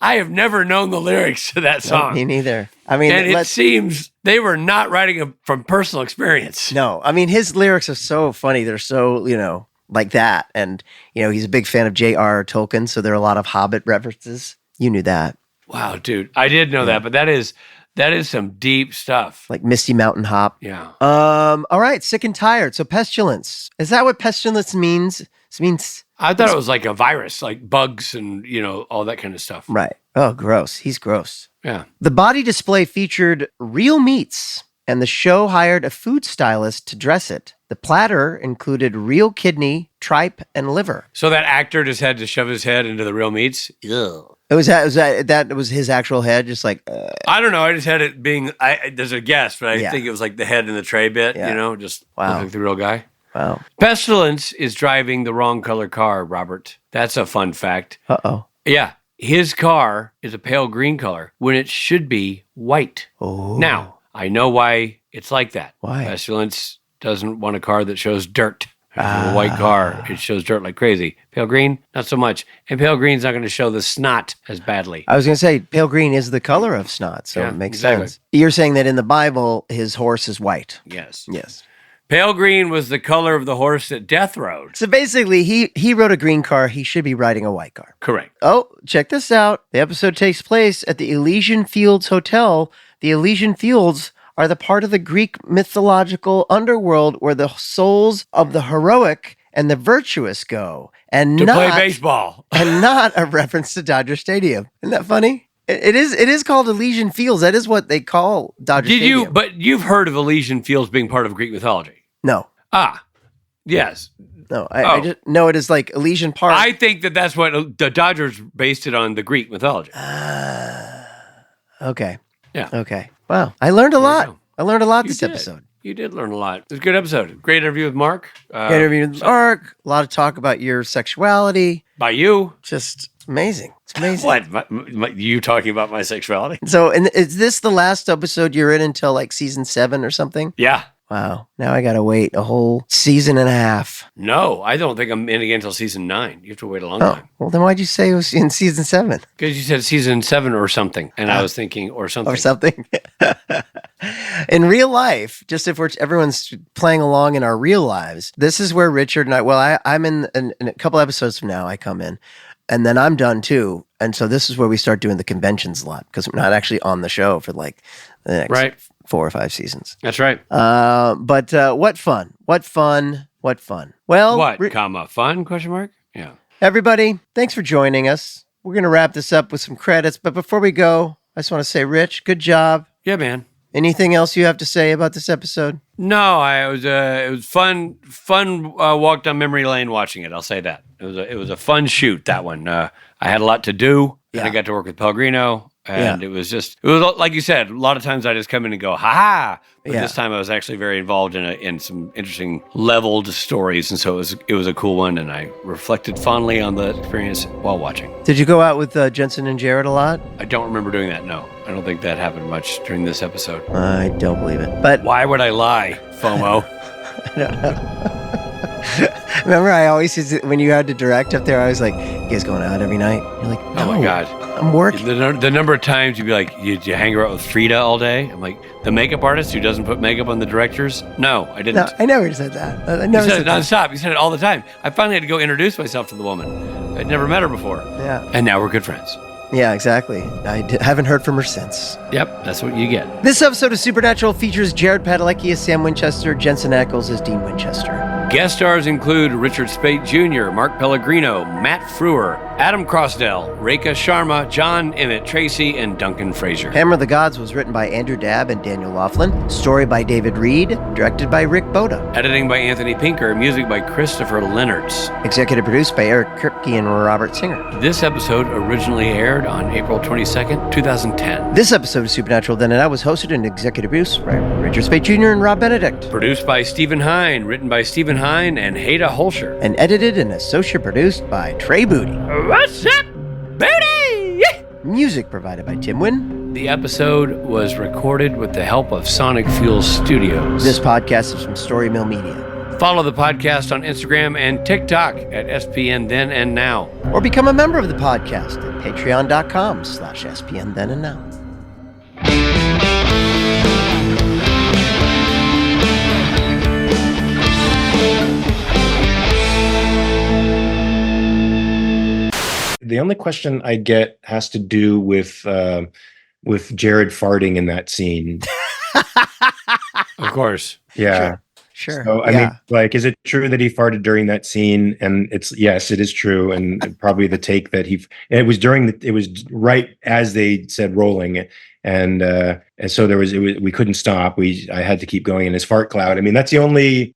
I have never known the lyrics to that song. No, me neither. I mean, and it seems they were not writing them from personal experience. No, I mean, his lyrics are so funny. They're so, like that. And, he's a big fan of J.R.R. Tolkien, so there are a lot of Hobbit references. You knew that. Wow, dude. I did know that, but that is some deep stuff. Like Misty Mountain Hop. Yeah. All right, sick and tired. So pestilence. Is that what pestilence means? It means... I thought it was like a virus, like bugs and, all that kind of stuff. Right. Oh, gross. He's gross. Yeah. The body display featured real meats, and the show hired a food stylist to dress it. The platter included real kidney, tripe, and liver. So that actor just had to shove his head into the real meats? Ugh. That was his actual head, just like... I don't know. I just had it being... there's a guess, but I think it was like the head in the tray bit, just like the real guy. Wow. Pestilence is driving the wrong color car, Robert. That's a fun fact. Uh-oh. Yeah. His car is a pale green color when it should be white. Oh. Now, I know why it's like that. Why? Pestilence doesn't want a car that shows dirt. If you have a white car, it shows dirt like crazy. Pale green, not so much. And pale green's not going to show the snot as badly. I was going to say, pale green is the color of snot, so it makes sense. You're saying that in the Bible, his horse is white. Yes. Yes. Pale green was the color of the horse that Death rode. So basically, he rode a green car. He should be riding a white car. Correct. Oh, check this out. The episode takes place at the Elysian Fields Hotel. The Elysian Fields are the part of the Greek mythological underworld where the souls of the heroic and the virtuous go. And to play baseball. And not a reference to Dodger Stadium. Isn't that funny? It is called Elysian Fields. That is what they call Dodger Stadium. But you've heard of Elysian Fields being part of Greek mythology? No. Yes. No, I just know it is like Elysian Park. I think that's what the Dodgers based it on, the Greek mythology. Okay. Yeah. Okay. Wow. I learned a lot. I learned a lot this episode. You did learn a lot. It was a good episode. Great interview with Mark. Great interview with Mark. A lot of talk about your sexuality. By you. Just amazing. It's amazing. What? You talking about my sexuality? So, and is this the last episode you're in until like season 7 or something? Yeah. Wow. Now I got to wait a whole season and a half. No, I don't think I'm in again until season 9. You have to wait a long time. Well, then why'd you say it was in season 7? Because you said season 7 or something. And I was thinking or something. Or something. In real life, just if everyone's playing along in our real lives, this is where Richard and I'm in a couple episodes from now, I come in. And then I'm done too. And so this is where we start doing the conventions a lot because we're not actually on the show for like the next 4 or 5 seasons. That's right. But what fun. What fun. What fun. Well, fun? Question mark? Yeah. Everybody, thanks for joining us. We're going to wrap this up with some credits. But before we go, I just want to say, Rich, good job. Yeah, man. Anything else you have to say about this episode? No, it was fun walk down memory lane watching it. I'll say that. It was a fun shoot, that one. I had a lot to do, and I got to work with Pellegrino, and it was like you said, a lot of times I just come in and go, ha-ha, but this time I was actually very involved in some interesting leveled stories, and so it was a cool one, and I reflected fondly on the experience while watching. Did you go out with Jensen and Jared a lot? I don't remember doing that, no. I don't think that happened much during this episode. I don't believe it. But why would I lie, FOMO? I don't know. Remember, I always used when you had to direct up there, I was like, you guys going out every night? You're like, no, oh my God. I'm working. The number of times you'd be like, you hang out with Frida all day? I'm like, the makeup artist who doesn't put makeup on the directors? No, I didn't. No, I never said that. I never you said it that. nonstop. You said it all the time. I finally had to go introduce myself to the woman. I'd never met her before. Yeah. And now we're good friends. Yeah, exactly. I haven't heard from her since. Yep, that's what you get. This episode of Supernatural features Jared Padalecki as Sam Winchester, Jensen Ackles as Dean Winchester. Guest stars include Richard Speight Jr., Mark Pellegrino, Matt Frewer, Adam Crossdell, Rekha Sharma, John Emmett Tracy, and Duncan Fraser. Hammer of the Gods was written by Andrew Dabb and Daniel Laughlin. Story by David Reed. Directed by Rick Boda. Editing by Anthony Pinker. Music by Christopher Lennertz. Executive produced by Eric Kripke and Robert Singer. This episode originally aired on April 22nd, 2010. This episode of Supernatural Then and Now was hosted and executive produced by Richard Speight Jr. and Rob Benedict. Produced by Stephen Hine. Written by Stephen Hine and Haida Holscher. And edited and associate produced by Trey Booty. What's up, Booty? Music provided by Tim Wynn. The episode was recorded with the help of Sonic Fuel Studios. This podcast is from Story Mill Media. Follow the podcast on Instagram and TikTok at SPN Then and Now. Or become a member of the podcast at patreon.com/SPN Then and Now. The only question I get has to do with Jared farting in that scene. Of course. Yeah. Sure. So, I mean, like, is it true that he farted during that scene? And yes, it is true. And probably the take that it was right as they said rolling. And so we couldn't stop. I had to keep going in his fart cloud. I mean, that's the only,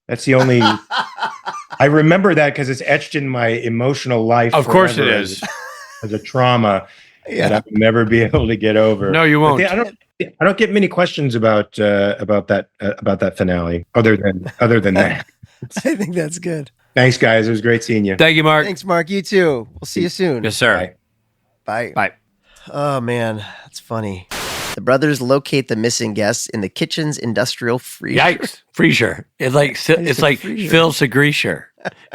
I remember that because it's etched in my emotional life. Of course it is. As a trauma that I will never be able to get over. No, you won't. I don't get many questions about that finale other than that. I think that's good. Thanks, guys. It was great seeing you. Thank you, Mark. Thanks, Mark. You too. We'll see you soon. Yes, sir. Bye. Bye. Oh, man. That's funny. The brothers locate the missing guests in the kitchen's industrial freezer. Yikes. Freezer. It's like Phil Segreesher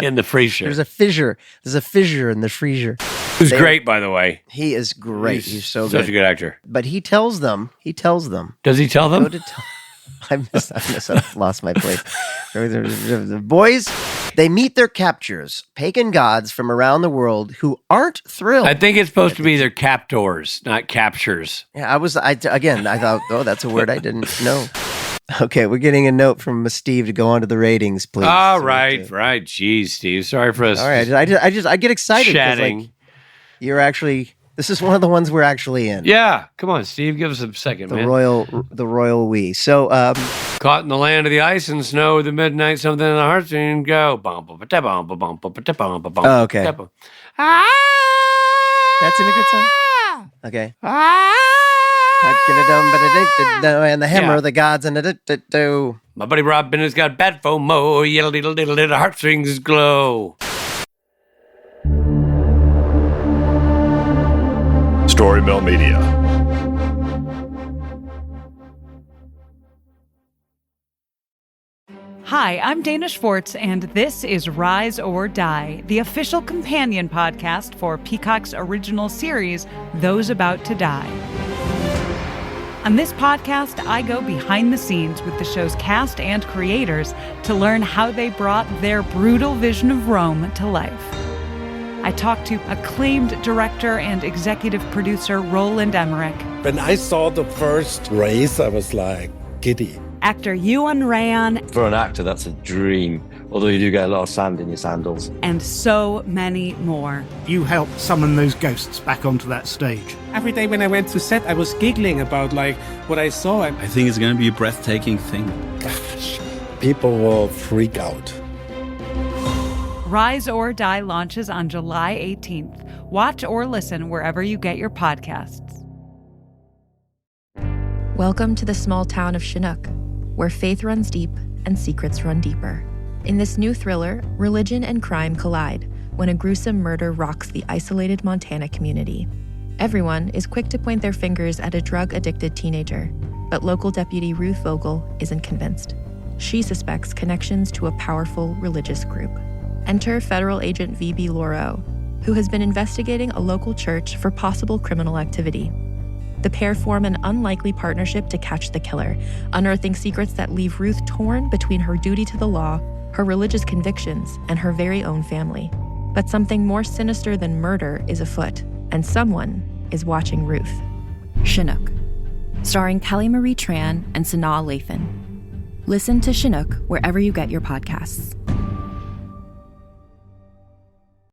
in the freezer. There's a fissure. There's a fissure in the freezer. Who's great, by the way. He is great. He's so good. Such a good actor. But he tells them. Does he tell them? I've lost my place. The boys, they meet their captors, pagan gods from around the world who aren't thrilled. I think it's supposed to be their captors, not captures. Yeah, I thought, oh, that's a word I didn't know. Okay, we're getting a note from Steve to go on to the ratings, please. All right. Jeez, Steve. Sorry for us. All right, I get excited. Chatting. You're actually, this is one of the ones we're actually in. Yeah, come on, Steve. Give us a second, man. The royal we. So, caught in the land of the ice and snow, the midnight, something in the heartstring, go. Oh, okay. That's in a good song. Okay. And the hammer of the gods and my buddy Rob Bennett's got bad FOMO. Yiddle diddle diddle diddle, heartstrings glow. Story Mill Media. Hi, I'm Dana Schwartz, and this is Rise or Die, the official companion podcast for Peacock's original series, Those About to Die. On this podcast, I go behind the scenes with the show's cast and creators to learn how they brought their brutal vision of Rome to life. I talked to acclaimed director and executive producer Roland Emmerich. When I saw the first race, I was like giddy. Actor Ewan Ryan. For an actor, that's a dream, although you do get a lot of sand in your sandals. And so many more. You helped summon those ghosts back onto that stage. Every day when I went to set, I was giggling about what I saw. I think it's going to be a breathtaking thing. Gosh, people will freak out. Rise or Die launches on July 18th. Watch or listen wherever you get your podcasts. Welcome to the small town of Chinook, where faith runs deep and secrets run deeper. In this new thriller, religion and crime collide when a gruesome murder rocks the isolated Montana community. Everyone is quick to point their fingers at a drug-addicted teenager, but local deputy Ruth Vogel isn't convinced. She suspects connections to a powerful religious group. Enter federal agent V.B. Lauro, who has been investigating a local church for possible criminal activity. The pair form an unlikely partnership to catch the killer, unearthing secrets that leave Ruth torn between her duty to the law, her religious convictions, and her very own family. But something more sinister than murder is afoot, and someone is watching Ruth. Chinook, starring Kelly Marie Tran and Sanaa Lathan. Listen to Chinook wherever you get your podcasts.